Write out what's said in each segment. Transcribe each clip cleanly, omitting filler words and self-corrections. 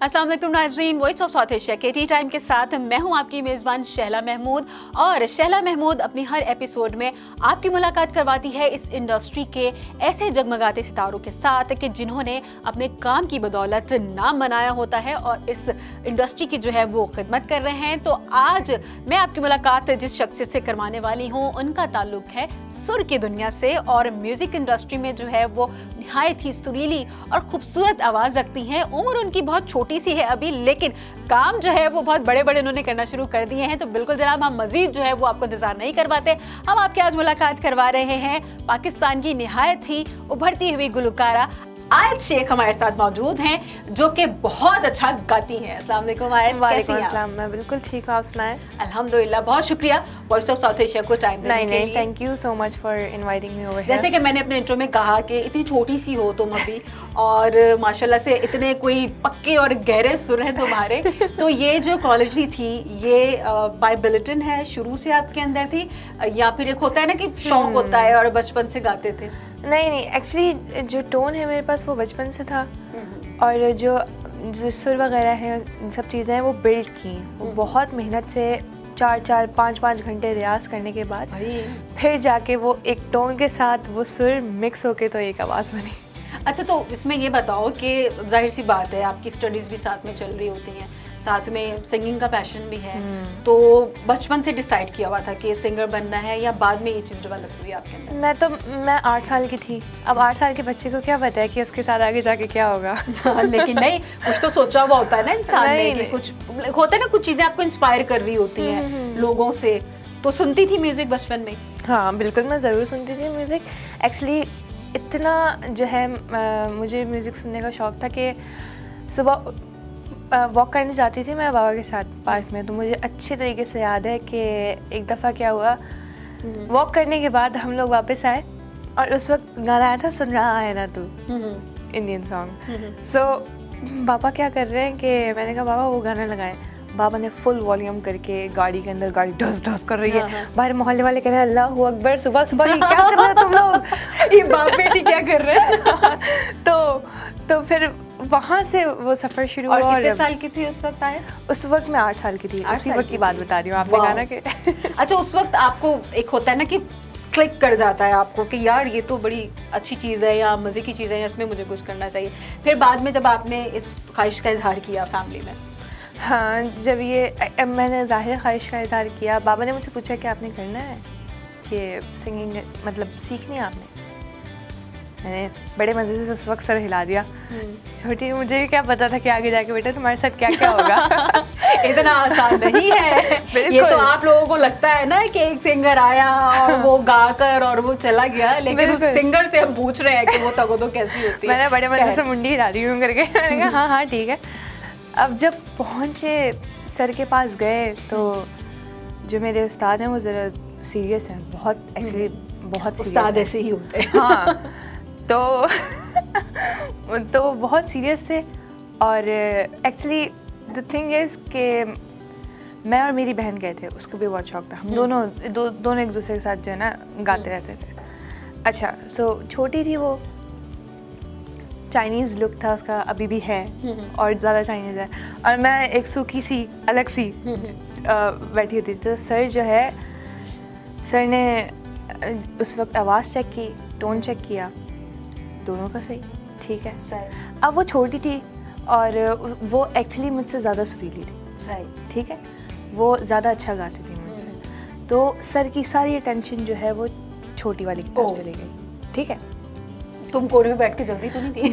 अस्सलाम वालेकुम नाज़रीन, वॉइस ऑफ साउथ एशिया के टी टाइम के साथ मैं हूं आपकी मेज़बान शहला महमूद। और शहला महमूद अपनी हर एपिसोड में आपकी मुलाकात करवाती है इस इंडस्ट्री के ऐसे जगमगाते सितारों के साथ कि जिन्होंने अपने काम की बदौलत नाम बनाया होता है और इस इंडस्ट्री की जो है वो खिदमत कर रहे हैं। तो आज मैं आपकी मुलाकात जिस शख्सियत से करवाने वाली हूँ उनका ताल्लुक है सुर की दुनिया से, और म्यूज़िक इंडस्ट्री में जो है वो नहायत ही सुरीली और खूबसूरत आवाज़ रखती हैं। उम्र उनकी बहुत छोटी सी है अभी, लेकिन काम जो है वो बहुत बड़े बड़े उन्होंने करना शुरू कर दिए हैं। तो बिल्कुल जनाब, हम मजीद जो है वो आपको इंतजार नहीं करवाते, हम आपके आज मुलाकात करवा रहे हैं पाकिस्तान की नहायत ही उभरती हुई गुलकारा आयत शेख हमारे साथ मौजूद हैं, जो कि बहुत अच्छा गाती हैं। अस्सलाम वालेकुम आयत, कैसी हैं आप? मैं बिल्कुल ठीक हूँ, आप सुनाएं? अल्हम्दुलिल्लाह, बहुत शुक्रिया वॉइस ऑफ साउथ एशिया को टाइम देने के लिए। Thank you so much for inviting me over here. जैसे कि मैंने अपने इंट्रो में कहा कि इतनी छोटी सी हो तुम अभी, और माशाल्लाह से इतने कोई पक्के और गहरे सुर हैं तुम्हारे। तो ये जो क्वालिटी थी ये बाय बिल्टन है, शुरू से आपके अंदर थी, या फिर एक होता है ना कि शौक होता है और बचपन से गाते थे? नहीं, एक्चुअली जो टोन है मेरे पास वो बचपन से था, और जो सुर वगैरह है सब चीज़ें हैं वो बिल्ड की, वो बहुत मेहनत से 4-5 घंटे रियाज करने के बाद फिर जाके वो एक टोन के साथ वो सुर मिक्स होके तो एक आवाज़ बनी। अच्छा, तो इसमें ये बताओ कि जाहिर सी बात है आपकी स्टडीज़ भी साथ में चल रही होती हैं, साथ में सिंगिंग का पैशन भी है, तो बचपन से डिसाइड किया हुआ था कि सिंगर बनना है, या बाद में ये चीज़ डेवलप हुई आपके अंदर? मैं 8 साल की थी। अब 8 साल के बच्चे को क्या पता है कि उसके साथ आगे जाके क्या होगा। लेकिन नहीं, कुछ तो सोचा हुआ होता है ना इंसान ने कि कुछ होता है ना, कुछ चीज़ें आपको इंस्पायर कर रही होती हैं लोगों से। तो सुनती थी म्यूज़िक बचपन में? हाँ बिल्कुल, मैं ज़रूर सुनती थी म्यूज़िक। एक्चुअली इतना जो है मुझे म्यूज़िक सुनने का शौक़ था कि सुबह वॉक करने जाती थी मैं बाबा के साथ पार्क में। तो मुझे अच्छे तरीके से याद है कि एक दफ़ा क्या हुआ, वॉक करने के बाद हम लोग वापस आए और उस वक्त गाना आया था सुन रहा है ना तू, इंडियन सॉन्ग। सो पापा क्या कर रहे हैं कि मैंने कहा बाबा वो गाना लगाएं। बाबा ने फुल वॉल्यूम करके गाड़ी के अंदर, गाड़ी ढस ढस कर रही है, बाहर मोहल्ले वाले कह रहे हैं अल्लाह अकबर, सुबह सुबह ये क्या कर रहे हो तुम लोग, ये बाप बेटी क्या कर रहे हैं। तो फिर वहाँ से वो सफ़र शुरू हुआ। और कितने साल की थी उस वक्त आए? उस वक्त मैं 8 साल की थी, उसी वक्त की बात बता रही हूँ, आपने कहा ना कि अच्छा, उस वक्त आपको एक होता है ना कि क्लिक कर जाता है आपको कि यार ये तो बड़ी अच्छी चीज़ है, या मज़े की चीज़ है, या इसमें मुझे कुछ करना चाहिए। फिर बाद में जब आपने इस ख्वाहिश का इजहार किया फैमिली में? हाँ, जब ये मैंने ज़ाहिर ख्वाहिश का इज़हार किया, बाबा ने मुझसे पूछा कि आपने करना है कि सिंगिंग मतलब सीखनी है आपने? मैंने बड़े मज़े से उस वक्त सर हिला दिया। छोटी मुझे क्या पता था कि आगे जाके बेटा तुम्हारे साथ क्या क्या होगा। इतना आसान नहीं है ये तो आप लोगों को लगता है ना कि एक सिंगर आया और वो गाकर और वो चला गया, लेकिन उस सिंगर से हम पूछ रहे हैं कि वो तगो तो कैसी होती है। मैंने बड़े मज़े से मुंडी हिला दी हूँ करके, मैंने कहा हाँ ठीक है। अब जब पहुँचे सर के पास गए तो जो मेरे उस्ताद हैं वो ज़रा सीरियस हैं, बहुत एक्चुअली बहुत उस्ताद ऐसे ही होते हैं। हाँ तो बहुत सीरियस थे। और एक्चुअली द थिंग इज़ कि मैं और मेरी बहन गए थे, उसको भी बहुत शौक था, हम दोनों एक दूसरे के साथ जो है ना गाते रहते थे। अच्छा, सो छोटी थी वो, चाइनीज़ लुक था उसका, अभी भी है और ज़्यादा चाइनीज़ है, और मैं एक सूखी सी अलग सी बैठी होती। तो सर जो है, सर ने उस वक्त आवाज़ चेक की, टोन चेक किया, दोनों का सही, ठीक है सर। अब वो छोटी थी और वो एक्चुअली मुझसे ज़्यादा सुरीली थी, सही, ठीक है, वो ज़्यादा अच्छा गाती थी मुझसे। तो सर की सारी अटेंशन जो है वो छोटी वाली की तरफ चली गई, ठीक है। तुम कोने में बैठ के जल्दी तो नहीं थी?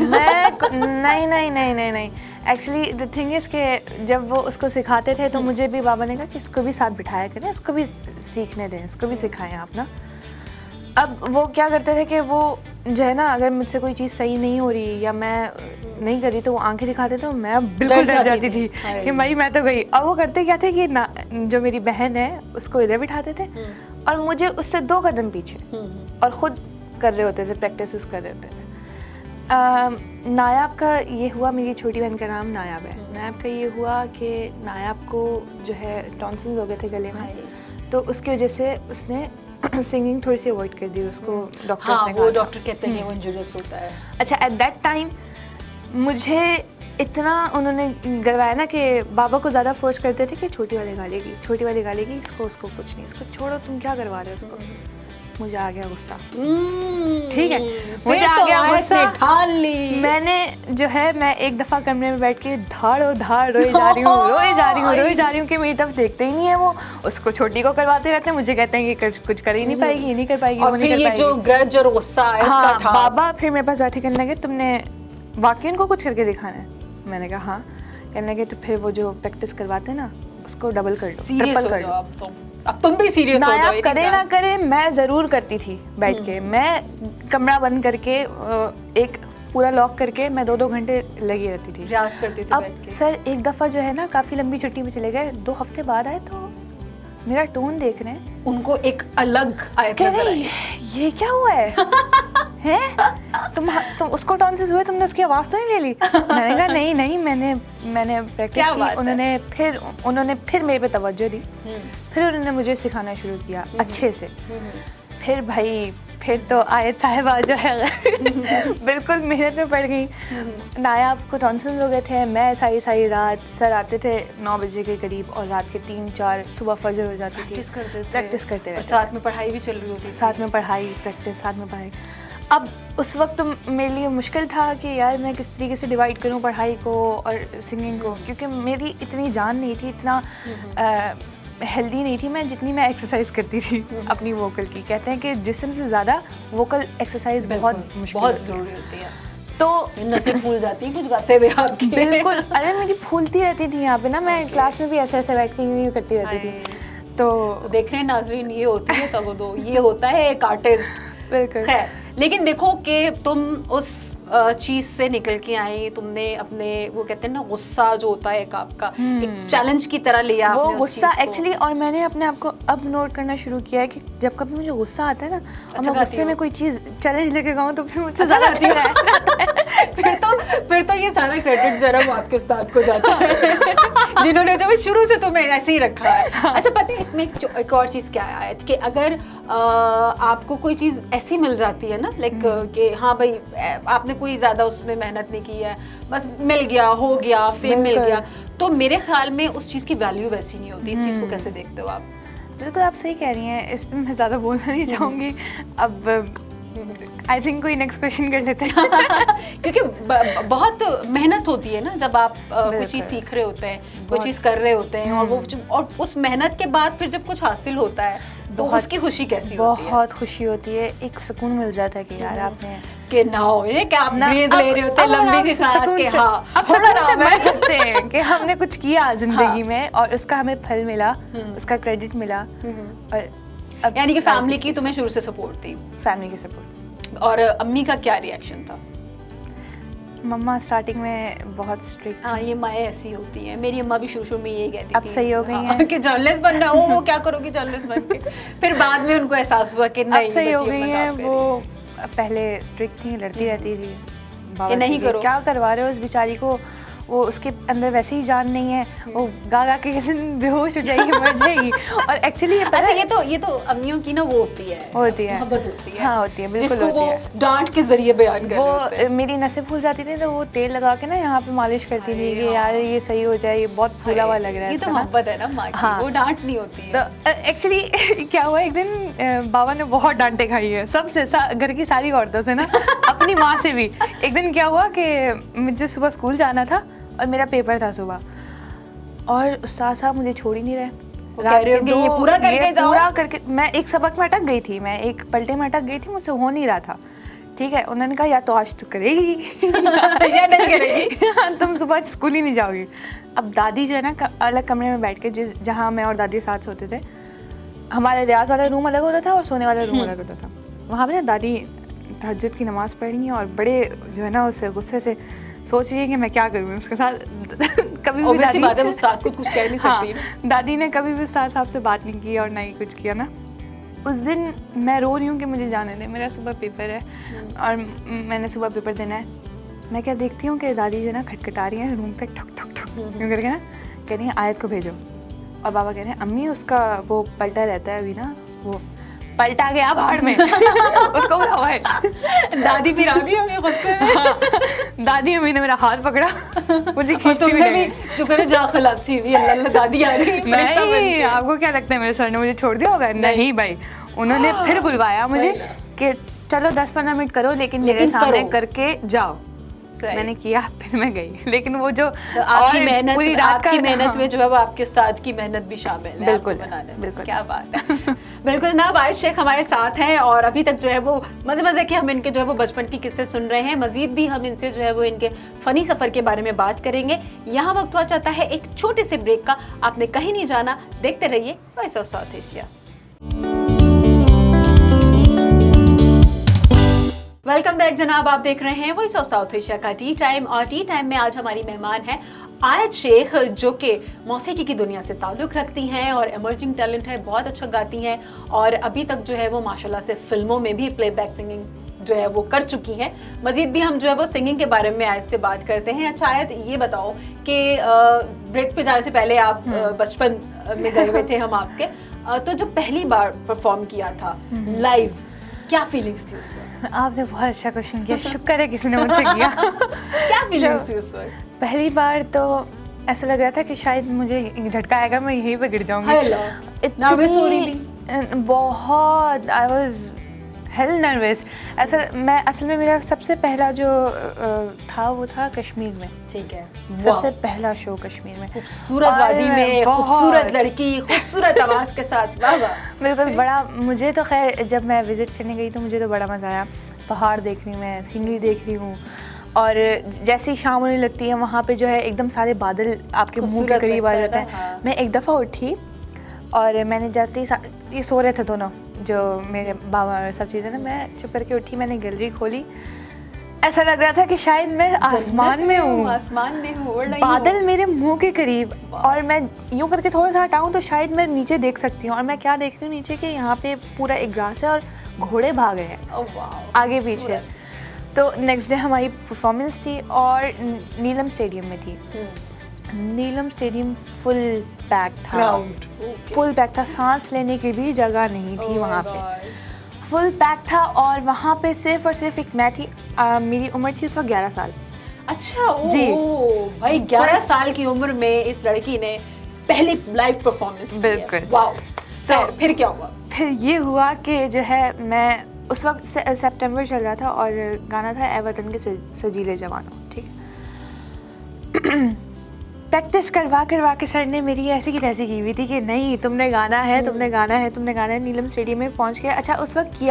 नहीं। एक्चुअली द थिंग इज़ कि जब वो उसको सिखाते थे तो मुझे भी बाबा ने कहा कि इसको भी साथ बिठाया करें, इसको भी सीखने दें, इसको भी सिखाएं आप ना। अब वो क्या करते थे कि वो जो है ना, अगर मुझसे कोई चीज़ सही नहीं हो रही या मैं नहीं कर रही तो वो आंखें दिखाते थे, मैं बिल्कुल डर जाती थी कि भाई मैं तो गई। अब वो करते क्या थे कि ना, जो मेरी बहन है उसको इधर बिठाते थे और मुझे उससे 2 कदम पीछे, और ख़ुद कर रहे होते थे, प्रैक्टिस कर रहे होते थे। नायाब का ये हुआ, मेरी छोटी बहन का नाम नायाब है, नायाब का ये हुआ कि नायाब को जो है टॉन्सिल्स हो गए थे गले में, तो उसकी वजह से उसने सिंगिंग थोड़ी सी अवॉइड कर दी उसको। डॉक्टर्स ने कहा, वो डॉक्टर कहते हैं वो इंजूरियस होता है। अच्छा, एट दैट टाइम मुझे इतना उन्होंने गलवाया ना कि बाबा को ज़्यादा फोर्स करते थे कि छोटी वाली गालेगी, छोटी वाली गालेगी, इसको उसको कुछ नहीं, इसको छोड़ो, तुम क्या करवा रहे हो उसको। मुझे आ गया गुस्सा, ठीक है, मुझे आ गया गुस्सा। ठान ली मैंने जो है, मैं एक दफ़ा कमरे में बैठ के धाड़ो धाड़ रोए जा रही हूँ कि मेरी तरफ देखते ही नहीं है वो, उसको छोटी को करवाते रहते हैं, मुझे कहते हैं कि कुछ कर ही नहीं पाएगी, ये नहीं कर पाएगी, और फिर ये जो ग्रज और गुस्सा है उसका था। बाबा फिर मेरे पास जाके कहने लगे, तुमने वाकई उनको कुछ करके दिखाना है? मैंने कहा हाँ। कहने लगे तो फिर वो जो प्रैक्टिस करवाते हैं ना उसको डबल कर लो, ट्रिपल कर लो। अब तुम भी सीरियस हो जाओ। करे ना करे, मैं ज़रूर करती थी बैठ के। मैं कमरा बंद करके एक पूरा लॉक करके मैं 2-2 घंटे लगी रहती थी, रियाज करती थी बैठ के। सर एक दफ़ा जो है ना काफ़ी लंबी छुट्टी में चले गए, 2 हफ्ते बाद आए तो मेरा टोन देख रहे हैं, उनको एक अलग आयत नजर आई। ये क्या हुआ है? हैं? तुम उसको टॉन्सिस हुए, तुमने उसकी आवाज़ तो नहीं ले ली? मैंने कहा नहीं मैंने प्रैक्टिस की। उन्होंने फिर मेरे पे तवज्जो दी, फिर उन्होंने मुझे सिखाना शुरू किया अच्छे से। फिर भाई फिर तो आयत साहिबा जो है बिल्कुल मेहनत में पड़ गई। नायाब को टॉन्सिल्स हो गए थे, मैं सारी रात, सर आते थे 9 बजे के करीब और रात के 3-4 सुबह फजर हो जाती थी, प्रैक्टिस करते रहते, साथ में पढ़ाई भी चल रही होती थी, साथ में पढ़ाई प्रैक्टिस, साथ में पढ़ाई। अब उस वक्त तो मेरे लिए मुश्किल था कि यार मैं किस तरीके से डिवाइड करूं पढ़ाई को और सिंगिंग को, क्योंकि मेरी इतनी जान नहीं थी, इतना हेल्दी नहीं थी मैं जितनी मैं एक्सरसाइज करती थी अपनी वोकल की। कहते हैं कि जिस्म से ज़्यादा वोकल एक्सरसाइज बहुत मुश्किल, बहुत ज़रूरी होती है। तो नसें फूल जाती है कुछ गाते हुए आपकी। बिल्कुल, अरे मेरी फूलती रहती थी यहाँ पे ना, मैं क्लास में भी ऐसे बैठ के यूँ करती रहती थी। तो देख रहे हैं नाजरीन, ये होती है तब दो, ये होता है एक आर्टिस्ट। बिल्कुल। खैर, लेकिन देखो कि तुम उस चीज़ से निकल के आई, तुमने अपने वो कहते हैं ना गुस्सा जो होता है एक आपका एक चैलेंज की तरह लिया वो गुस्सा एक्चुअली। और मैंने अपने आप को अब नोट करना शुरू किया है कि जब कभी मुझे गुस्सा आता है ना और मैं गुस्से में कोई चीज़ चैलेंज लेके गाऊँ तो फिर मुझसे ज़्यादा अच्छी है। फिर तो ये सारा क्रेडिट जरा वो आपके उस्ताद को जाता है जिन्होंने जो शुरू से तुम्हें ऐसे ही रखा है। अच्छा, पता है इसमें एक और चीज़ क्या है कि अगर आपको कोई चीज़ ऐसी मिल जाती है ना, लाइक कि हाँ भाई आपने कोई ज़्यादा उसमें मेहनत नहीं की है, बस मिल गया, हो गया, फेम मिल गया, तो मेरे ख्याल में उस चीज़ की वैल्यू वैसी नहीं होती। इस चीज़ को कैसे देखते हो आप? बिल्कुल आप सही कह रही हैं, इस पर मैं ज़्यादा बोलना नहीं चाहूँगी। अब आई थिंक कोई नेक्स्ट क्वेश्चन कर लेते हैं क्योंकि बहुत मेहनत होती है ना जब आप कोई चीज़ सीख रहे होते हैं, कोई चीज़ कर रहे होते हैं, और उस मेहनत के बाद फिर जब कुछ हासिल होता है तो उसकी खुशी कैसी होती है? बहुत खुशी होती है, एक सुकून मिल जाता है कि यार आपने कि ना हो ये क्या आप ब्रीथ ले रहे होते लंबी सी सांस के, हाँ अब समझ सकते हैं कि हमने कुछ किया जिंदगी में और उसका हमें फल मिला, उसका क्रेडिट मिला। और यानी कि फैमिली की तुम्हें शुरू से सपोर्ट थी? फैमिली की सपोर्ट। और अम्मी का क्या रिएक्शन था? मम्मा स्टार्टिंग में बहुत स्ट्रिक्ट। हाँ, ये माएँ ऐसी होती हैं, मेरी अम्मा भी शुरू में यही कहती थी। अब सही हो गई हैं कि जर्नलिस्ट बनना हो, वो क्या करोगी जर्नलिस्ट बन के। फिर बाद में उनको एहसास हुआ कि नहीं, अब सही हो गई हैं। वो पहले स्ट्रिक्ट थी, लड़ती रहती थी बाबा से, नहीं करो, क्या करवा रहे हो उस बेचारी को, वो उसके अंदर वैसे ही जान नहीं है, वो गा के किसी दिन बेहोश हो जाएगी, मर जाएगी। और एक्चुअली अच्छा ये तो अम्मियों की ना वो होती है मोहब्बत होती है। हाँ होती है, बिल्कुल जिसको होती है। वो डांट के जरिए बयान कर रहे वो मेरी नसें फूल जाती थी तो वो तेल लगा के ना यहाँ पे मालिश करती थी कि यार ये सही हो जाए, ये बहुत फूला हुआ लग रहा है। ये तो मोहब्बत है ना माँ की, वो डांट नहीं होती है। तो एक्चुअली क्या हुआ, एक दिन बाबा ने बहुत डांटे खाई है सबसे, घर की सारी औरतों से ना, अपनी माँ से भी। एक दिन क्या हुआ कि मुझे सुबह स्कूल जाना था और मेरा पेपर था सुबह, और उस्ताद साहब मुझे छोड़ ही नहीं रहे। ये पूरा करके जाओ। पूरा करके मैं एक सबक में अटक गई थी, मैं एक पलटे में अटक गई थी, मुझसे हो नहीं रहा था। ठीक है, उन्होंने कहा या तो आज तो करेगी या नहीं करेगी तुम सुबह स्कूल ही नहीं जाओगी। अब दादी जो है ना अलग कमरे में बैठ के, जहाँ मैं और दादी साथ सोते थे, हमारे रियाज वाला रूम अलग होता था और सोने वाला रूम अलग होता था। वहाँ पे ना दादी तहज्जुद की नमाज़ पढ़ रही हैं और बड़े जो है ना उससे गुस्से से सोच रही है कि मैं क्या करूँ उसके साथ। कभी भी दादी बात है, उस्ताद को कुछ कह नहीं सकती। हाँ, दादी ने कभी भी उस्ताद साहब से बात नहीं की और ना ही कुछ किया ना। उस दिन मैं रो रही हूँ कि मुझे जाने दे, मेरा सुबह पेपर है और मैंने सुबह पेपर देना है। मैं क्या देखती हूँ कि दादी जो है ना खटखटा रही है रूम पे, ठुक ठुक ठुक क्यों करके ना, कह रही है आयत को भेजो। और बाबा कह रहे हैं अम्मी उसका वो पलटा रहता है अभी ना वो। पलटा गया भाड़ में उसको बुलाओ भाई। दादी फिर आ गई होंगी गुस्से में। दादी अम्मी ने मेरा हाथ पकड़ा, मुझे और खींचती तुमने भी भी शुक्र है जहाँ खलासी हुई, अल्लाह अल्लाह दादी आ गई फरिश्ता बन नहीं, के। आपको क्या लगता है मेरे सर ने मुझे छोड़ दिया होगा? नहीं भाई, उन्होंने फिर बुलवाया मुझे कि चलो 10-15 मिनट करो, लेकिन मेरे लेकिन सामने करो। करके जाओ। सही। मैंने किया, फिर मैं गई, लेकिन वो जो तो आपकी और मेहनत, पूरी रात आपकी का- मेहनत हाँ। में जो है वो आपके उस्ताद की मेहनत भी शामिल है बिल्कुल, आपको बनाने में। बिल्कुल। क्या बात है। बिल्कुल जनाब, आयश शेख हमारे साथ हैं और अभी तक जो है वो मजे मजे के हम इनके जो है वो बचपन की किस्से सुन रहे हैं। मजीद भी हम इनसे जो है वो इनके फनी सफर के बारे में बात करेंगे। यहाँ वक्त हुआ चाहता है एक छोटे से ब्रेक का, आपने कहीं नहीं जाना, देखते रहिए voice of south Asia. Welcome back जनाब, आप देख रहे हैं वॉइस ऑफ साउथ एशिया का टी टाइम, और टी टाइम में आज हमारी मेहमान है आयत शेख, जो कि मौसीकी की दुनिया से ताल्लुक़ रखती हैं और एमर्जिंग टैलेंट है, बहुत अच्छा गाती हैं और अभी तक जो है वो माशाल्लाह से फिल्मों में भी प्लेबैक सिंगिंग जो है वो कर चुकी हैं। मज़ीद भी हम जो है वो सिंगिंग के बारे में आयत से बात करते हैं। अच्छा आयत, ये बताओ कि ब्रेक पे जाने से पहले आप बचपन में गए हुए थे हम आपके, तो जो पहली बार परफॉर्म किया था लाइव, क्या फीलिंग्स थी उस वक्त? आपने बहुत अच्छा क्वेश्चन किया, शुक्र है किसी ने मुझसे किया। क्या फीलिंग्स थी उस वक्त? पहली बार तो ऐसा लग रहा था कि शायद मुझे एक झटका आएगा, मैं यहीं पे गिर जाऊंगी। हाय अल्लाह, नर्वस हो रही थी? बहुत, आई वाज हेल नर्वस। ऐसा मैं असल में मेरा सबसे पहला जो था वो था कश्मीर में। ठीक है, सबसे पहला शो कश्मीर में, खूबसूरत और वादी में, बहुत- खूबसूरत लड़की, खूबसूरत आवाज के साथ, वाह वाह। बिल्कुल। बड़ा मुझे तो खैर जब मैं विज़िट करने गई तो मुझे तो बड़ा मज़ा आया। पहाड़ देख रही हूँ मैं, सीनरी देख रही हूँ, और जैसे ही शाम होने लगती है वहाँ पे जो है एकदम सारे बादल आपके मुंह के खूबसूरत करीब आ लगता जाते है हैं। ना, हाँ। मैं एक दफ़ा उठी और मैंने जाते ही ये सो रहे थे दोनों, जो मेरे बाबा और सब चीज़ें ना, मैं चुप करके उठी, मैंने गैलरी खोली, ऐसा लग रहा था कि शायद मैं आसमान में हूँ, आसमान में हूँ, उड़ रही हूँ। बादल मेरे मुंह के करीब, और मैं यूँ करके थोड़ा सा हटाऊँ तो शायद मैं नीचे देख सकती हूँ, और मैं क्या देख रही हूँ नीचे कि यहाँ पे पूरा एक ग्रास है और घोड़े भाग रहे हैं ओह वाह, आगे पीछे। तो नेक्स्ट डे हमारी परफॉर्मेंस थी और नीलम स्टेडियम में थी। नीलम स्टेडियम फुल पैक था, Crowd, फुल पैक था, सांस लेने की भी जगह नहीं थी वहाँ पे, फुल पैक था। और वहाँ पे सिर्फ और सिर्फ एक मैं थी, मेरी उम्र थी उस वक्त 11 साल। अच्छा जी। भाई 11 साल की उम्र में इस लड़की ने पहली लाइव परफॉर्मेंस बिल्कुल। वाओ। तो फिर क्या हुआ? फिर ये हुआ कि जो है मैं उस वक्त सितंबर चल रहा था और गाना था ए वतन के सजीले जवानों, ठीक है। प्रैक्टिस करवा के सर ने मेरी ऐसी की तैसी की हुई थी कि नहीं तुमने गाना है, तुमने गाना है, तुमने गाना है। नीलम स्टेडियम में पहुंच गए। अच्छा उस वक्त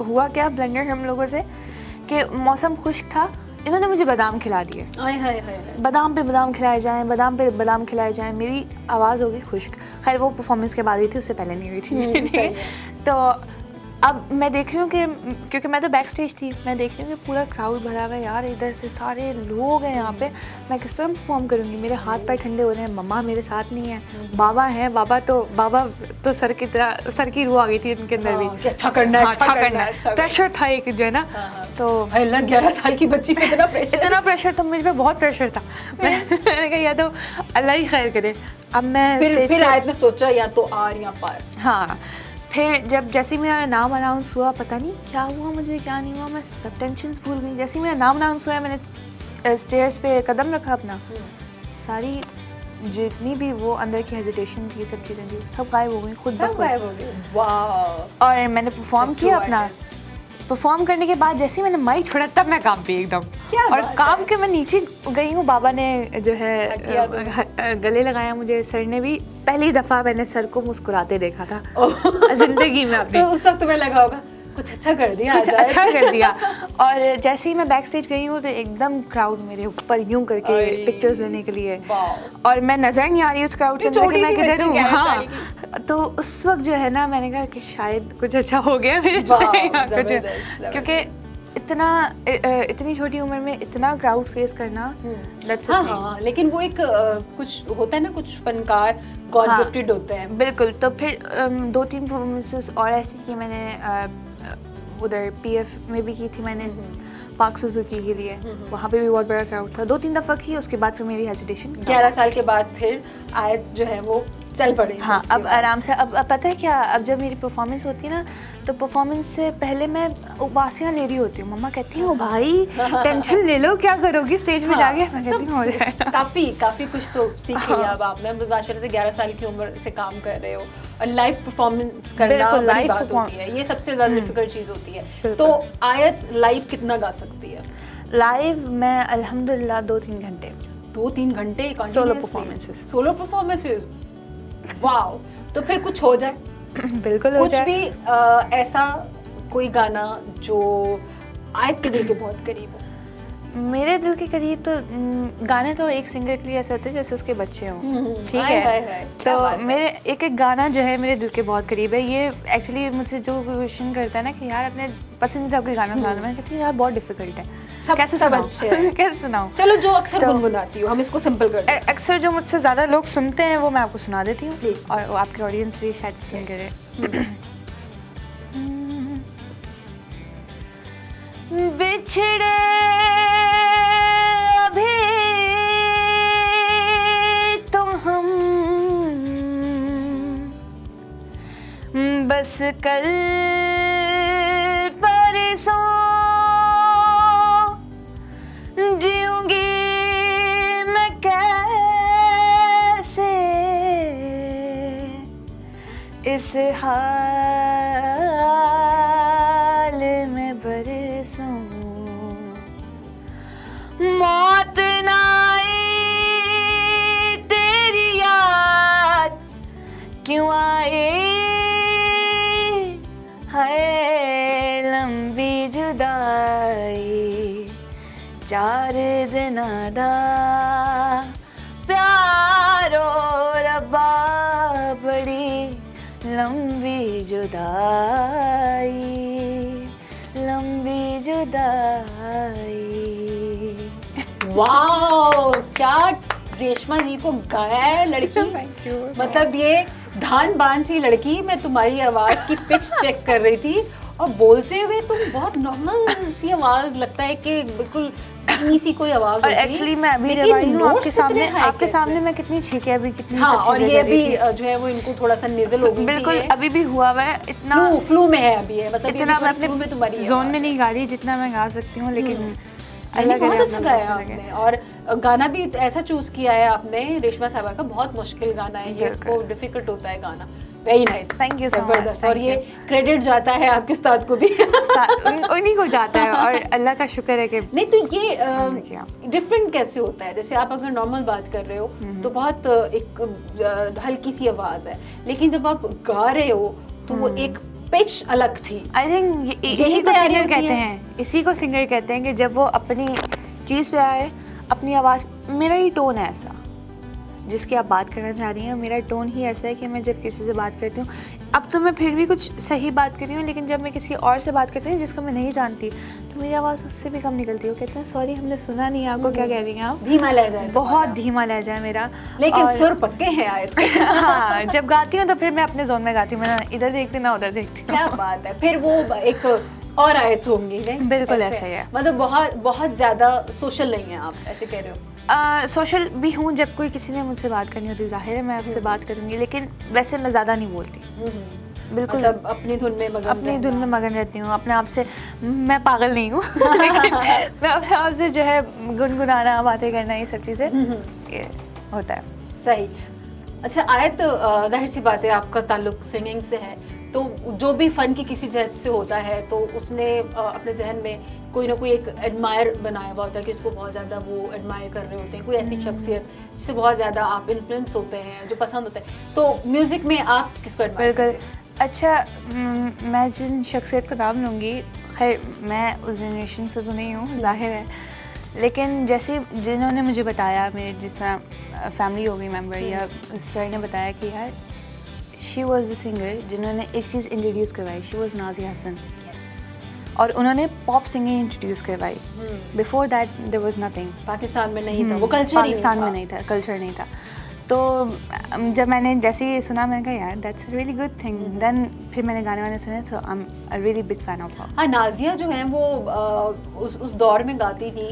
हुआ क्या ब्लंडर हम लोगों से कि मौसम खुश्क था, इन्होंने मुझे बादाम खिला दिए। हाय हाय हाय, बादाम पे बादाम खिलाए जाएं, बादाम पे बादाम खिलाए जाएं, मेरी आवाज़ हो गई खुश्क। खैर वो परफॉर्मेंस के बाद हुई थी, उससे पहले नहीं हुई थी। तो अब मैं देख रही हूँ कि क्योंकि मैं तो बैक स्टेज थी, मैं देख रही हूँ कि पूरा क्राउड भरा हुआ है यार, इधर से सारे लोग हैं यहाँ पे, मैं किस तरह परफॉर्म करूँगी? मेरे हाथ पैर ठंडे हो रहे हैं, मम्मा मेरे साथ नहीं है, बाबा हैं, बाबा तो सर की तरह, सर की रूह आ गई थी इनके अंदर भी। कि अच्छा करना है, हाँ, अच्छा करना है, अच्छा प्रेशर था एक जो है ना, तो हाय अल्लाह, 11 साल की बच्ची पे इतना प्रेशर। इतना प्रेशर था मुझ पे, बहुत प्रेशर था। मैंने कहा या तो अल्लाह ही खैर करे। अब मैं स्टेज फिर पे, आयत ने सोचा या तो आर या पार। हाँ, फिर जैसे ही मेरा नाम अनाउंस हुआ, पता नहीं क्या हुआ मुझे, क्या नहीं हुआ, मैं सब टेंशन्स भूल गई। जैसे ही मेरा नाम अनाउंस हुआ, मैंने स्टेयर्स पे कदम रखा अपना, सारी जितनी भी वो अंदर की हेजिटेशन थी, सब चीज़ें थी, सब गायब हो गई खुद ब खुद। वाह। और मैंने परफॉर्म किया अपना। परफॉर्म करने के बाद जैसे ही मैंने माइक छोड़ा तब मैं काम पे एकदम, क्या और बात काम के मैं नीचे गई हूँ। बाबा ने जो हटिया है गले लगाया मुझे, सर ने भी। पहली दफ़ा मैंने सर को मुस्कुराते देखा था जिंदगी में अपनी। तो उस वक्त तुम्हें लगा होगा कुछ अच्छा कर दिया, कुछ अच्छा कर दिया। और जैसे ही मैं बैक स्टेज गई हूँ तो एकदम क्राउड मेरे ऊपर यूं करके पिक्चर्स लेने के लिए, और मैं नजर नहीं आ रही उस क्राउड के अंदर कि मैं किधर हूँ। हाँ, तो उस वक्त जो है ना मैंने कहा कि शायद कुछ अच्छा हो गया मेरे से या कुछ, क्योंकि इतनी छोटी उम्र में इतना क्राउड फेस करना, that's a हाँ thing। हाँ, लेकिन वो एक कुछ होता है ना, कुछ फनकार गॉड गिफ्टेड होते हैं। बिल्कुल। तो फिर 2-3 परफॉर्मेंसेस और ऐसी की मैंने, उधर पीएफ में भी की थी मैंने, पार्क सुजुकी के लिए, वहाँ पे भी बहुत बड़ा क्राउड था। 2-3 दफ़ा की, उसके बाद फिर मेरी हेजिटेशन। 11 साल के बाद फिर आयत जो है वो चल पड़े। हाँ, अब आराम से, अब पता है क्या, अब जब मेरी परफॉर्मेंस होती है ना, तो परफॉर्मेंस से पहले मैं उबासियाँ ले रही होती हूँ। मम्मा कहती है भाई टेंशन ले लो, क्या करोगी स्टेज पे जाके। मैं कहती हूँ हो जाएगा। काफ़ी कुछ तो सीख लिया अब आपने। मुबाशर से 11 साल की उम्र से काम कर रहे हो और लाइव परफॉर्मेंस करना बड़ी बात होती है, ये सबसे ज़्यादा डिफिकल्ट चीज़ होती है। तो आयत लाइव कितना गा सकती है? लाइव मैं अल्हम्दुलिल्लाह 2-3 घंटे। 2-3 घंटे solo performances. Solo performances, wow. तो फिर कुछ हो जाए, बिल्कुल हो कुछ जाए। भी ऐसा कोई गाना जो आयत के दिल के बहुत करीब हो। मेरे दिल के करीब तो गाने तो एक सिंगर के लिए ऐसे होते हैं जैसे उसके बच्चे हों, ठीक हाय, हाय, है। हाय, क्या तो बात है। मेरे एक गाना जो है मेरे दिल के बहुत करीब है। ये एक्चुअली मुझसे जो क्वेश्चन करता है ना कि यार अपने पसंदीदा कोई गाना सुना दो, मैं कहती हूँ यार बहुत डिफिकल्ट है, कैसे सब सुनाऊं? अच्छे हैं। कैसे सुनाऊं? चलो जो अक्सर गुनगुनाती हो, हम इसको सिंपल कर दें। अक्सर जो मुझसे ज़्यादा लोग सुनते हैं वो मैं आपको सुना देती हूँ, Please. और वो आपके ऑडियंस भी शायद पसंद करे। बिछड़े अभी तो हम बस कल परसों जीऊंगी मैं कैसे इस हाल में बरसूं। मौत ना आई तेरी याद क्यों आए, हाय लंबी जुदाई 4 दिन दा प्यारो रब्बा बड़ी लंबी जुदाई, लंबी जुदाई। वाओ, क्या रेशमा जी को गाया है लड़की। Thank you so मतलब ये धान बान सी लड़की, मैं तुम्हारी आवाज की पिच चेक कर रही थी और बोलते हुए तुम बहुत नॉर्मल सी आवाज, लगता है कि बिल्कुल सी कोई आवाज और होती। एक्चुअली मैं अभी लेकिन जब आई हूँ notes इतने high आपके कैसे? सामने मैं कितनी छींके अभी कितनी हाँ, सब और चीज़ें ये कर रही भी थी। जो है वो इनको थोड़ा सा नेजल हो गई थी। बिल्कुल ये अभी भी हुआ हुआ है, इतना फ्लू में है अभी है, मतलब इतना मैं फ्लू में तुम्हारी अपने जोन में नहीं गा रही जितना मैं गा सकती हूँ, लेकिन अल्लाह करे बहुत अच्छा अपना गाया अच्छा लगे। आपने। और गाना भी ऐसा चूज किया है आपने, रेशमा साहबा का बहुत मुश्किल गाना है ये, इसको डिफिकल्ट होता है गाना। Very nice, Thank you so much, जबरदस्त। और thank ये क्रेडिट जाता है आपके उस्ताद को भी। उन्हीं को जाता है और अल्लाह का शुक्र है कि नहीं तो ये किया। डिफरेंट कैसे होता है? जैसे आप अगर नॉर्मल बात कर रहे हो तो बहुत एक हल्की सी आवाज है, लेकिन जब आप गा रहे हो तो वो एक पिच अलग थी। आई थिंक इसी को तैयारी सिंगर होती कहते है। हैं, इसी को सिंगर कहते हैं कि जब वो अपनी चीज़ पे आए, अपनी आवाज़। मेरा ही टोन है ऐसा जिसकी आप बात करना चाह रही हैं, मेरा टोन ही ऐसा है कि मैं जब किसी से बात करती हूँ, अब तो मैं फिर भी कुछ सही बात कर रही हूँ, लेकिन जब मैं किसी और से बात करती हूँ जिसको मैं नहीं जानती, तो मेरी आवाज़ उससे भी कम निकलती है। वो कहते हैं सॉरी हमने सुना नहीं आपको, क्या कह रही हैं आप? धीमा लहजा है बहुत धीमा लहजा है मेरा, लेकिन सुर पक्के हैं आयत। हाँ, जब गाती हूँ तो फिर मैं अपने जोन में गाती हूँ, मैं ना इधर देखती ना उधर देखती हूँ। क्या बात है, फिर वो एक और आयत होंगी नहीं? बिल्कुल ऐसा ही है। मतलब बहुत बहुत ज्यादा सोशल नहीं है आप, ऐसे कह रहे हो? सोशल भी हूँ, जब कोई किसी ने मुझसे बात करनी होती जाहिर है मैं आपसे बात करूँगी, लेकिन वैसे मैं ज़्यादा नहीं बोलती। बिल्कुल मतलब अपनी धुन में मगन अपनी धुन में मगन रहती हूँ, अपने आप से। मैं पागल नहीं हूँ, लेकिन मैं अपने आप से जो है गुनगुनाना, बातें करना, ये सब चीज़ें ये होता है। सही। अच्छा आयत, जाहिर सी बात है आपका ताल्लुक सिंगिंग से है, तो जो भी फ़न की किसी जहत से होता है तो उसने अपने जहन में कोई ना कोई एक एडमायर बनाया हुआ होता है कि इसको बहुत ज़्यादा वो एडमायर कर रहे होते हैं, कोई ऐसी शख्सियत जिससे बहुत ज़्यादा आप इन्फ्लुएंस होते हैं, जो पसंद होता है। तो म्यूज़िक में आप किसको एडमायर करते हैं? अच्छा, मैं जिन शख्सियत का नाम लूँगी, खैर मैं उस जनरेशन से तो नहीं हूँ जाहिर है, लेकिन जैसे जिन्होंने मुझे बताया, मेरे जिस तरह फैमिली हो गई मेम्बर या सर ने बताया कि यार शी वॉज द सिंगर जिन्होंने एक चीज़ इंट्रोड्यूस करवाई, शी वॉज नाज़िया हसन, और उन्होंने पॉप सिंगिंग इंट्रोड्यूस करवाई। Before that there was nothing. Pakistan में नहीं था वो कल्चर, पाकिस्तान में नहीं था, कल्चर नहीं था। तो जब मैंने जैसे ये सुना मैंने कहा यार that's really good thing, then फिर मैंने गाने वाने सुने, so I am a really big fan of her. हाँ, नाजिया जो है वो उस दौर में गाती थी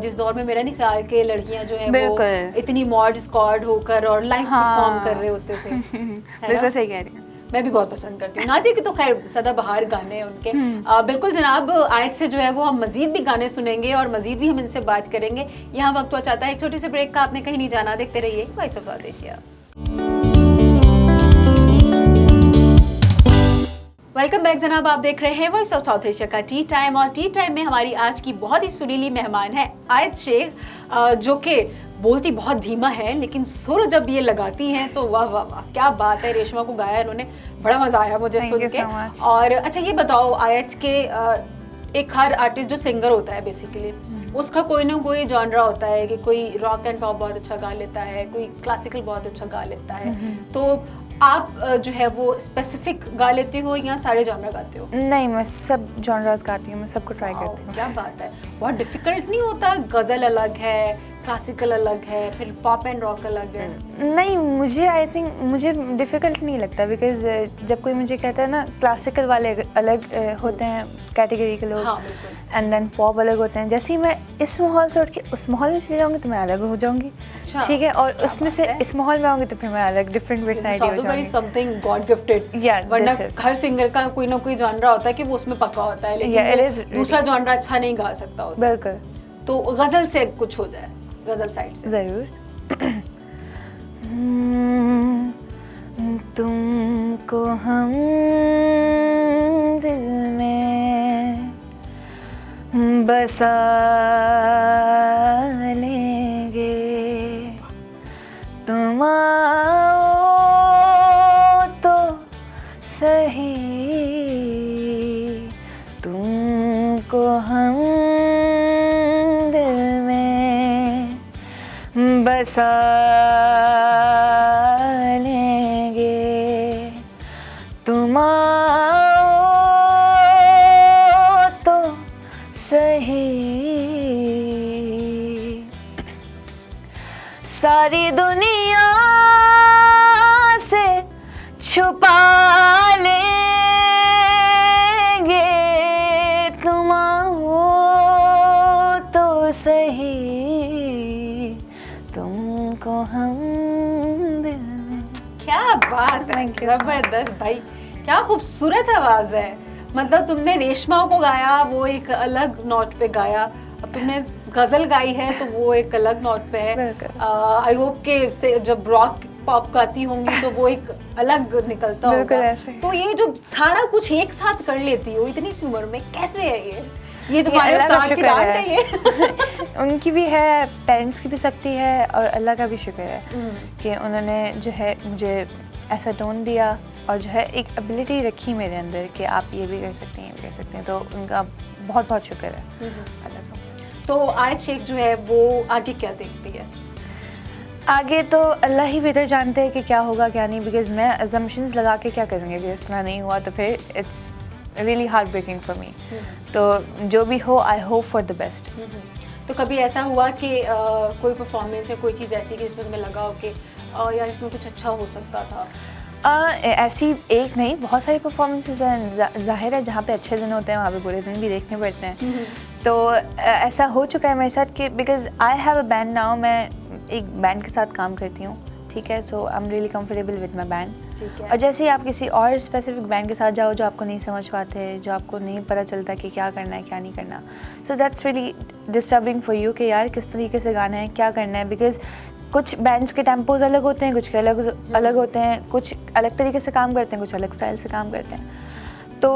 जिस दौर में मेरा नहीं ख्याल के लड़कियां जो हैं वो बिल्कुल। इतनी मॉड स्क्वाड होकर और लाइव हाँ। परफॉर्म कर रहे होते थे। है बिल्कुल ना? सही कह रही हैं। मैं भी बहुत पसंद करती हूँ नाजिया की, तो खैर सदाबहार गाने हैं उनके। बिल्कुल जनाब, आज से जो है वो हम मजीद भी गाने सुनेंगे और मजीद भी हम इनसे बात करेंगे। यहाँ वक्त हुआ चाहता है एक छोटे से ब्रेक का, आपने कहीं नहीं जाना, देखते रहिए voice of south Asia. Welcome back जनाब, आप देख रहे हैं वॉइस ऑफ साउथ एशिया का टी टाइम, और टी टाइम में हमारी आज की बहुत ही सुरीली मेहमान है आयत शेख, जो कि बोलती बहुत धीमा है लेकिन सुर जब ये लगाती हैं तो वाह वाह वाह क्या बात है। रेशमा को गाया इन्होंने, बड़ा मजा आया मुझे Thank सुन you के। so much. और अच्छा ये बताओ आयत के, एक हर आर्टिस्ट जो सिंगर होता है बेसिकली उसका कोई ना कोई जॉनरा होता है कि कोई रॉक एंड पॉप बहुत अच्छा गा लेता है, कोई क्लासिकल बहुत अच्छा गा लेता है, तो आप जो है वो स्पेसिफिक गा लेते हो या सारे जॉनरा गाते हो? नहीं, मैं सब जॉनरास गाती हूँ, मैं सबको ट्राई करती हूँ। क्या बात है, बहुत डिफिकल्ट नहीं होता? गजल अलग है, क्लासिकल अलग है, फिर पॉप एंड रॉक अलग है। नहीं, मुझे आई थिंक मुझे डिफ़िकल्ट नहीं लगता, बिकॉज जब कोई मुझे कहता है ना क्लासिकल वाले अलग होते हैं कैटेगरी के लोग, हाँ, बिल्कुल। एंड देन पॉप अलग होते हैं। जैसे ही मैं इस माहौल से उठ के उस माहौल में चली जाऊँगी तो मैं अलग हो जाऊँगी, अच्छा, ठीक है, और क्या उसमें बात से है। इस माहौल में आऊँगी तो फिर मैं अलग डिफरेंट पर्सनैलिटी हो जाऊँगी। Something God gifted. Yeah, वरना this is- हर सिंगर का कोई ना कोई जॉनरा होता है कि वो उसमें पक्का होता है, लेकिन Yeah, it वो is really- दूसरा जॉनरा अच्छा नहीं गा सकता होता। बिल्कुल, तो गजल से कुछ हो जाए, गजल साइड से। ज़रूर। तुमको हम दिल में बसा लेंगे, तुम आओ तो सही, तुमको हम दिल में बसा लेंगे, तुम आओ तो सही, सारी दुनिया से छुपा लेंगे, तुम आओ तो सही, तुमको हम दिल में। क्या बात है, Thank you. जबरदस्त भाई, क्या खूबसूरत आवाज है। मतलब तुमने रेशमा को गाया, वो एक अलग नोट पे गाया, अब तुमने गजल गाई है तो वो एक अलग नोट पे है। बिल्कुल। आई होप के से जब रॉक पॉप गाती होंगी तो वो एक अलग निकलता बिल्कुल होगा। ऐसे। तो ये जो सारा कुछ एक साथ कर लेती हो इतनी सी उम्र में, कैसे है ये तुम्हारे अल्लाह का उस्ताद की शुक्र डांट है। है ये? उनकी भी है, पेरेंट्स की भी शक्ति है, और अल्लाह का भी शुक्र है कि उन्होंने जो है मुझे ऐसा टोन दिया और जो है एक एबिलिटी रखी मेरे अंदर कि आप ये भी कर सकते हैं, ये भी कर सकते हैं, तो उनका बहुत बहुत शुक्र है अल्लाह का। तो आयत शेख जो है वो आगे क्या देखती है? आगे तो अल्लाह ही बेहतर जानते हैं कि क्या होगा क्या नहीं, बिकॉज मैं अजम्पशंस लगा के क्या करूँगी, अगर इस तरह नहीं हुआ तो फिर it's really heartbreaking for me. तो जो भी हो, I hope for the best. तो कभी ऐसा हुआ कि कोई परफॉर्मेंस या कोई चीज़ ऐसी कि जिसमें तुम्हें लगा हो कि यार इसमें कुछ अच्छा हो सकता था? ऐसी एक नहीं, बहुत सारी परफॉर्मेंसेस हैं, जाहिर है जहाँ पे अच्छे दिन होते हैं वहाँ पे बुरे दिन भी देखने पड़ते हैं। तो ऐसा हो चुका है मेरे साथ कि because I have a band now, मैं एक बैंड के साथ काम करती हूँ, ठीक है, so I am really comfortable with my band. ठीक है। और जैसे ही आप किसी और स्पेसिफिक बैंड के साथ जाओ जो आपको नहीं समझ पाते, जो आपको नहीं पता चलता कि क्या करना है क्या नहीं करना, so that's really disturbing for you कि यार किस तरीके से गाना है, क्या करना है, बिकॉज कुछ बैंड्स के टेम्पोज अलग होते हैं, कुछ के अलग होते हैं, कुछ अलग तरीके से काम करते हैं, कुछ अलग स्टाइल से काम करते हैं। तो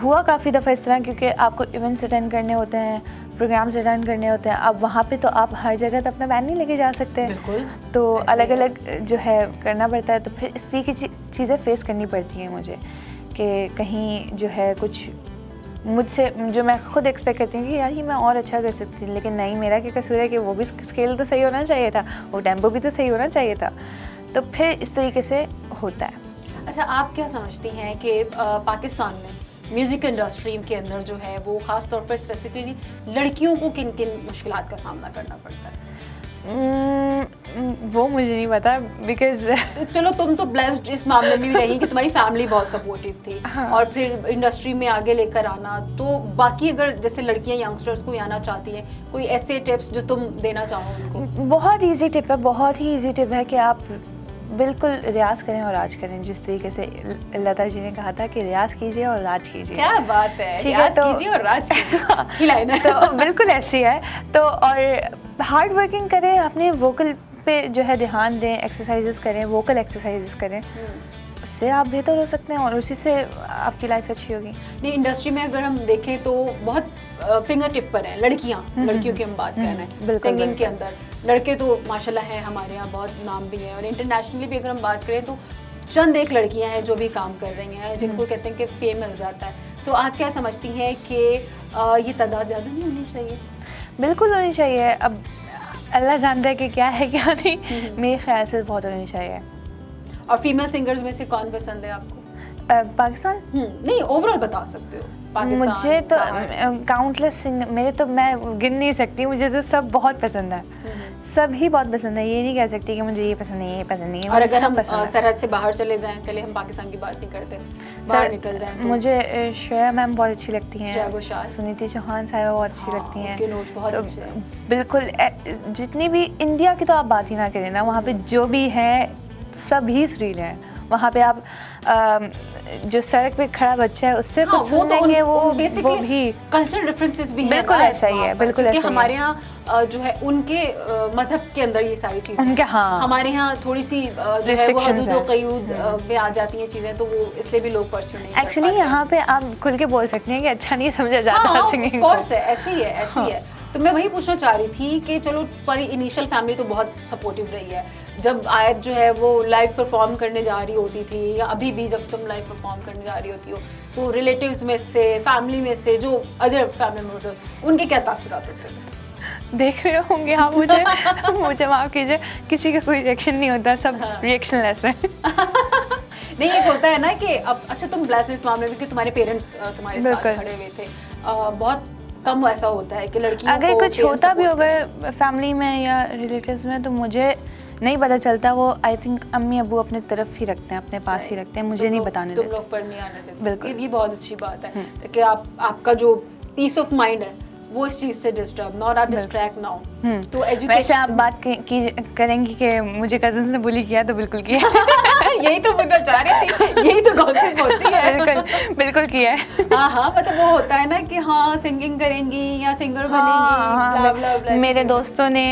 हुआ काफ़ी दफ़ा इस तरह, क्योंकि आपको इवेंट्स अटेंड करने होते हैं, प्रोग्राम्स अटेंड करने होते हैं, अब वहाँ पे तो आप हर जगह तो अपना बैंड नहीं लेके जा सकते, बिल्कुल, तो ऐसे अलग है। अलग जो है करना पड़ता है। तो फिर इस तरीके की चीज़ें फेस करनी पड़ती हैं मुझे कि कहीं जो है कुछ मुझसे जो मैं खुद एक्सपेक्ट करती हूँ कि यार ये मैं और अच्छा कर सकती हूँ, लेकिन नहीं, मेरा क्या कसूर है कि वो भी स्केल तो सही होना चाहिए था, वो टेम्पो भी तो सही होना चाहिए था, तो फिर इस तरीके से होता है। अच्छा, आप क्या समझती हैं कि पाकिस्तान में म्यूज़िक इंडस्ट्री के अंदर जो है वो ख़ास तौर पर स्पेसिफिकली लड़कियों को किन किन मुश्किलात का सामना करना पड़ता है? वो मुझे नहीं पता बिकॉज चलो तुम तो ब्लेस्ड इस मामले में भी रही कि तुम्हारी फैमिली बहुत सपोर्टिव थी। हाँ। और फिर इंडस्ट्री में आगे लेकर आना, तो बाकी अगर जैसे लड़कियां यंगस्टर्स को आना चाहती हैं, कोई ऐसे टिप्स जो तुम देना चाहो उनको? बहुत इजी टिप है, बहुत ही इजी टिप है कि आप बिल्कुल रियाज करें और राज करें। जिस तरीके से लता जी ने कहा था कि रियाज कीजिए और राज कीजिए। क्या बात है, रियाज कीजिए और राज कीजिए। अच्छी लाइन है। तो बिल्कुल ऐसी है। तो और हार्ड वर्किंग करें, अपने वोकल पे जो है ध्यान दें, एक्सरसाइजेस करें, वोकल एक्सरसाइजेस करें, उससे आप बेहतर हो सकते हैं और उसी से आपकी लाइफ अच्छी होगी। नहीं, इंडस्ट्री में अगर हम देखें तो बहुत फिंगर टिप पर है लड़कियों की हम बात कर रहे हैं सिंगिंग के अंदर। लड़के तो माशाल्लाह है, हमारे यहाँ बहुत नाम भी है, और इंटरनेशनली भी अगर हम बात करें तो चंद एक लड़कियां हैं जो भी काम कर रही हैं, जिनको कहते हैं कि फेम मिल जाता है। तो आप क्या समझती हैं कि ये तादाद ज़्यादा नहीं होनी चाहिए? बिल्कुल होनी चाहिए। अब अल्लाह जानता है कि क्या है क्या नहीं, मेरे ख्याल से बहुत होनी चाहिए। और फीमेल सिंगर्स में से कौन पसंद है आपको? पाकिस्तान नहीं, ओवरऑल बता सकते हो। पाकिस्तान, मुझे तो काउंटलेस सिंगर, मेरे तो मैं गिन नहीं सकती, मुझे तो सब बहुत पसंद है। सब ही बहुत पसंद है, ये नहीं कह सकती कि मुझे ये पसंद नहीं, ये पसंद नहीं है। और अगर हम सरहद से बाहर चले जाएं, चले हम पाकिस्तान की बात नहीं करते, बाहर निकल जाएं तो मुझे श्रेया मैम बहुत अच्छी लगती हैं, श्रेया घोषाल, सुनीति चौहान साहिबा बहुत अच्छी लगती हैं। उनके नोट्स बहुत अच्छे हैं। बिल्कुल, जितनी भी इंडिया की तो आप बात ही ना करें ना, वहाँ पे जो भी है सब ही सुरीले हैं। वहाँ पे आप जो सड़क पे खड़ा बच्चा है उससे कुछ सुनेंगे, वो भी कल्चर डिफरेंसेस भी हैं। बिल्कुल ऐसा ही है, बिल्कुल ऐसा ही है। हमारे यहाँ जो है उनके मजहब के अंदर ये सारी चीजें उनके, हाँ, हमारे यहाँ थोड़ी सी जो है वो हदूद क़यूद में आ जाती हैं चीजें, तो वो इसलिए भी लोग परस्यू नहीं करते। एक्चुअली यहाँ पे आप खुल के बोल सकते हैं कि अच्छा नहीं समझा जाता सिंगिंग को। कोर्स है, ऐसी है, ऐसी है। तो मैं वही पूछना चाह रही थी कि चलो तुम्हारी इनिशियल फैमिली तो बहुत सपोर्टिव रही है, जब आयत जो है वो लाइव परफॉर्म करने जा रही होती थी, या अभी भी जब तुम लाइव परफॉर्म करने जा रही होती हो, तो रिलेटिव्स में से, फैमिली में से जो अदर फैमिली मेंबर्स, उनके क्या तासुरात होते थे? देख रहे होंगे आप मुझे माफ़ कीजिए, किसी का कोई रिएक्शन नहीं होता, सब रिएक्शनलेस है। नहीं, एक होता है ना कि अब अच्छा तुम ब्लेस्ड इस मामले में कि तुम्हारे पेरेंट्स तुम्हारे साथ खड़े हुए थे। बहुत कम ऐसा होता है कि लड़कियों अगर कुछ होता भी अगर फैमिली में या रिलेटिव्स में, तो मुझे नहीं पता चलता। वो आई थिंक अम्मी अबू अपने तरफ ही रखते हैं, अपने पास ही रखते हैं, मुझे नहीं बताने देते। तुम लोग पर नहीं आने देते। बिल्कुल, ये बहुत अच्छी बात है कि आपका जो पीस ऑफ माइंड है वो इस चीज से डिस्टर्ब ना, और आप डिस्ट्रैक्ट ना हो। तो एजुकेशन, वैसे आप बात करेंगी कि मुझे कजिन्स ने बुली किया, तो बिल्कुल किया। यही तो पूछना चाह रही थी, यही तो गॉसिप होती है। बिल्कुल किया है। हाँ, मतलब वो होता है ना कि हाँ सिंगिंग करेंगी या सिंगर बनेंगी। मेरे दोस्तों ने,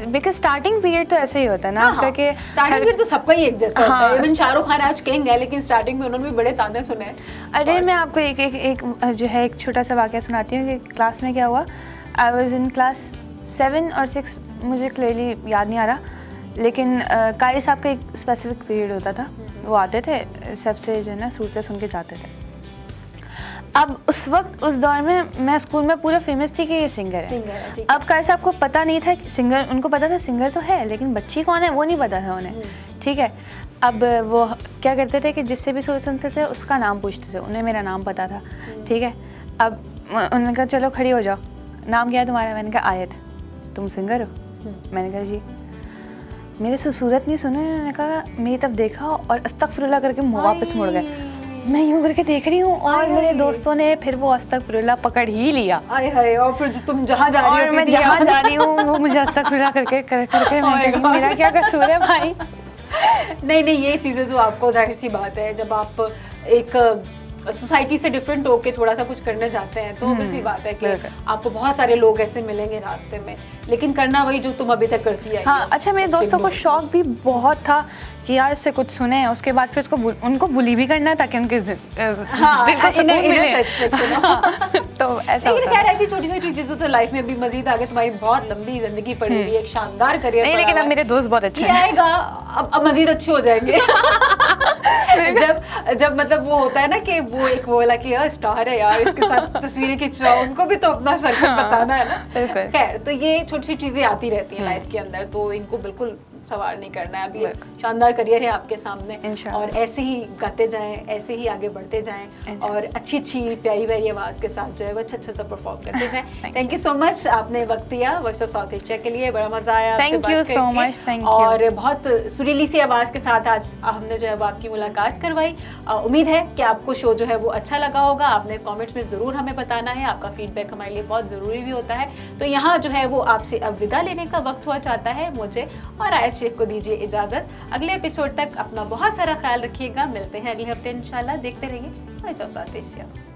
बिकॉज स्टार्टिंग पीरियड तो ऐसे ही होता है ना आपका, कि स्टार्टिंग पीरियड तो सबका ही एक जैसा होता है। इवन शाहरुख खान आज किंग है, लेकिन स्टार्टिंग में उन्होंने भी बड़े ताने सुने। अरे मैं आपको एक जो है एक छोटा सा वाक़या सुनाती हूँ कि क्लास में क्या हुआ। आई वॉज इन क्लास 7 और 6, मुझे क्लियरली याद नहीं आ रहा, लेकिन कारी साहब का एक स्पेसिफिक पीरियड होता था, वो आते थे सबसे जो है ना सूरतें सुन के जाते थे। अब उस वक्त उस दौर में मैं स्कूल में पूरा फेमस थी कि ये सिंगर है। अब कारी साहब को पता नहीं था कि सिंगर, उनको पता था सिंगर तो है, लेकिन बच्ची कौन है वो नहीं पता था उन्हें। ठीक है, अब वो क्या करते थे कि जिससे भी सूरत सुनते थे उसका नाम पूछते थे, उन्हें मेरा नाम पता था। ठीक है, अब उन्होंने कहा चलो खड़ी हो जाओ, नाम क्या है तुम्हारा? मैंने कहा आयत। तुम सिंगर हो? मैंने कहा जी। मेरे से सूरत नहीं सुने, उन्होंने कहा मेरी तरफ देखा और अस्तगफिरुल्लाह करके मुँह वापस मुड़ गए। मैं यूँ करके देख रही हूँ और मेरे दोस्तों ने फिर वो अस्तगफिरुल्लाह पकड़ ही लिया। और फिर तुम जहाँ जा रही हो, मैं जहाँ जा रही हूँ वो मुझे अस्तगफिरुल्लाह करके मेरा क्या कसूर है भाई? नहीं, ये चीज़ें तो आपको जाहिर सी बात है, जब आप एक सोसाइटी से डिफरेंट होके थोड़ा सा कुछ करने जाते हैं तो obvious सी बात है कि आपको बहुत सारे लोग ऐसे मिलेंगे रास्ते में, लेकिन करना वही जो तुम अभी तक करती है। हाँ, अच्छा मेरे दोस्तों को शौक भी बहुत था कि यार इससे कुछ सुने, उसके बाद फिर उसको उनको बुली भी करना है ताकि उनके दिल को सुकून मिले। तो ऐसा लेकिन खैर ऐसी छोटी छोटी चीज़ें तो लाइफ में भी मजीद आगे, तुम्हारी बहुत लंबी जिंदगी पड़ी हुई, एक शानदार करियर। नहीं, लेकिन अब मेरे दोस्त बहुत अच्छे हैं, आएगा अब मजीद अच्छे हो जाएंगे। जब मतलब वो होता है ना कि वो एक वो वाला कि यार स्टार है यार, इसके साथ तस्वीरें खींच रहा हूँ, उनको भी तो अपना सर्कल बताना है ना। खैर, तो ये छोटी सी चीजें आती रहती हैं लाइफ के अंदर, तो इनको बिल्कुल सवार नहीं करना है। अभी शानदार करियर है आपके सामने इंशाल्लाह। और ऐसे ही गाते जाएं, ऐसे ही आगे बढ़ते जाएं और अच्छी अच्छी प्यारी प्यारी आवाज़ के साथ जो है वो अच्छा अच्छा सा परफॉर्म करते जाएं। थैंक यू सो मच, आपने वक्त दिया वॉइस ऑफ साउथ एशिया के लिए, बड़ा मज़ा आया आपसे बात करके। Thank you so much, thank you। और बहुत सुरीली सी आवाज़ के साथ आज हमने जो है वो आपकी मुलाकात करवाई। उम्मीद है कि आपको शो जो है वो अच्छा लगा होगा। आपने कमेंट्स में ज़रूर हमें बताना है, आपका फीडबैक हमारे लिए बहुत ज़रूरी भी होता है। तो यहाँ जो है वो आपसे अब विदा लेने का वक्त हुआ चाहता है। मुझे और आयत शेख को दीजिए इजाज़त। अगले एपिसोड तक अपना बहुत सारा ख्याल रखिएगा। मिलते हैं अगले हफ्ते इंशाल्लाह। देखते रहिए वॉइस ऑफ साउथ एशिया।